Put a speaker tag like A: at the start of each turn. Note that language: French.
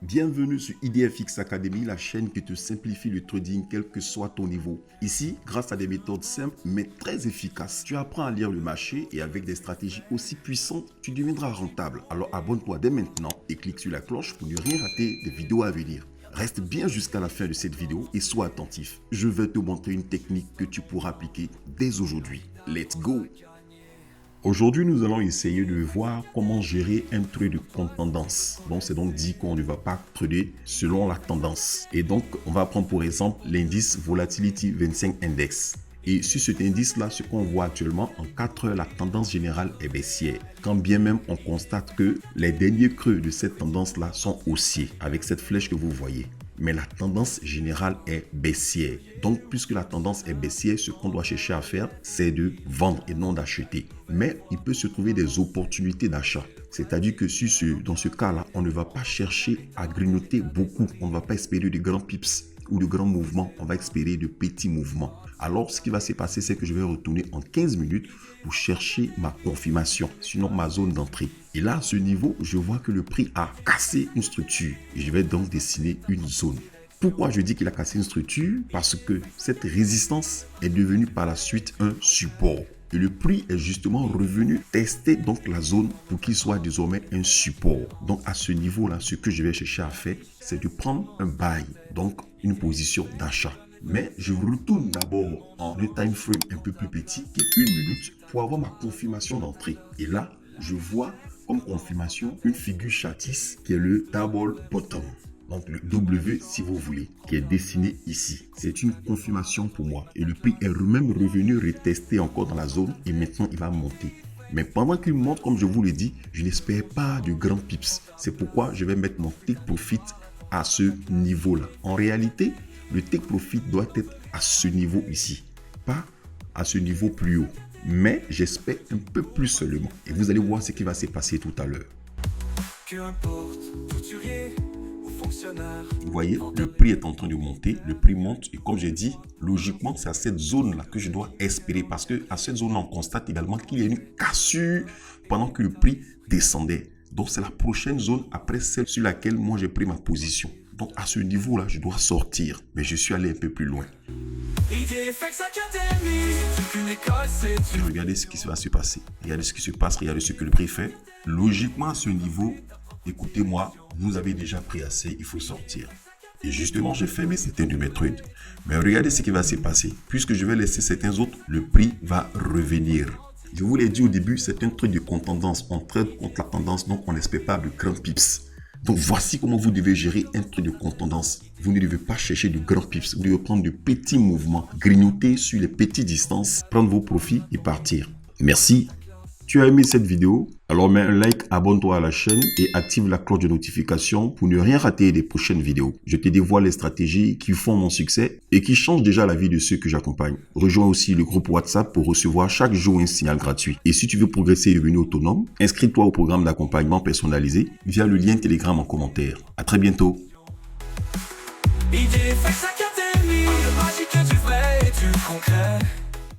A: Bienvenue sur IDFX Academy, la chaîne qui te simplifie le trading quel que soit ton niveau. Ici, grâce à des méthodes simples mais très efficaces, tu apprends à lire le marché et avec des stratégies aussi puissantes, tu deviendras rentable. Alors abonne-toi dès maintenant et clique sur la cloche pour ne rien rater des vidéos à venir. Reste bien jusqu'à la fin de cette vidéo et sois attentif. Je vais te montrer une technique que tu pourras appliquer dès aujourd'hui. Let's go! Aujourd'hui, nous allons essayer de voir comment gérer un trade de tendance. Donc, c'est donc dit qu'on ne va pas trader selon la tendance. Et donc, on va prendre pour exemple l'indice Volatility 25 Index. Et sur cet indice-là, ce qu'on voit actuellement, en 4 heures, la tendance générale est baissière. Quand bien même on constate que les derniers creux de cette tendance-là sont haussiers, avec cette flèche que vous voyez. Mais la tendance générale est baissière. Donc, puisque la tendance est baissière, ce qu'on doit chercher à faire, c'est de vendre et non d'acheter. Mais il peut se trouver des opportunités d'achat. C'est-à-dire que dans ce cas-là, on ne va pas chercher à grignoter beaucoup. On ne va pas espérer de grands pips ou de grands mouvements. On va espérer de petits mouvements. Alors, ce qui va se passer, c'est que je vais retourner en 15 minutes pour chercher ma confirmation, sinon ma zone d'entrée. Et là, à ce niveau, je vois que le prix a cassé une structure. Et je vais donc dessiner une zone. Pourquoi je dis qu'il a cassé une structure? Parce que cette résistance est devenue par la suite un support. Et le prix est justement revenu tester donc la zone pour qu'il soit désormais un support. Donc à ce niveau-là, ce que je vais chercher à faire, c'est de prendre un buy, donc une position d'achat. Mais je retourne d'abord en un time frame un peu plus petit, qui est 1 minute, pour avoir ma confirmation d'entrée. Et là, je vois comme confirmation une figure châtisse qui est le double bottom. Donc le W si vous voulez, qui est dessiné ici. C'est une confirmation pour moi. Et le prix est même revenu retester encore dans la zone et maintenant il va monter. Mais pendant qu'il monte, comme je vous l'ai dit, je n'espère pas de grands pips. C'est pourquoi je vais mettre mon take profit à ce niveau-là. En réalité, le take profit doit être à ce niveau ici, pas à ce niveau plus haut. Mais j'espère un peu plus seulement. Et vous allez voir ce qui va se passer tout à l'heure. Vous voyez, le prix est en train de monter, le prix monte et comme j'ai dit, logiquement, c'est à cette zone-là que je dois espérer parce que à cette zone-là, on constate également qu'il y a une cassure pendant que le prix descendait. Donc, c'est la prochaine zone après celle sur laquelle moi j'ai pris ma position. Donc, à ce niveau-là, je dois sortir, mais je suis allé un peu plus loin. Regardez ce qui va se passer. Regardez ce qui se passe, regardez ce que le prix fait. Logiquement, à ce niveau, écoutez-moi, vous avez déjà pris assez, il faut sortir. Et justement, j'ai fermé certains de mes trades. Mais regardez ce qui va se passer. Puisque je vais laisser certains autres, le prix va revenir. Je vous l'ai dit au début, c'est un trade de contre-tendance. On trade contre la tendance, donc on n'espère pas de grands pips. Donc voici comment vous devez gérer un trade de contre-tendance. Vous ne devez pas chercher de grands pips. Vous devez prendre de petits mouvements, grignoter sur les petites distances, prendre vos profits et partir. Merci. Tu as aimé cette vidéo? Alors mets un like, abonne-toi à la chaîne et active la cloche de notification pour ne rien rater des prochaines vidéos. Je te dévoile les stratégies qui font mon succès et qui changent déjà la vie de ceux que j'accompagne. Rejoins aussi le groupe WhatsApp pour recevoir chaque jour un signal gratuit. Et si tu veux progresser et devenir autonome, inscris-toi au programme d'accompagnement personnalisé via le lien Telegram en commentaire. À très bientôt. IDFX Academy, le magique du vrai et du concret.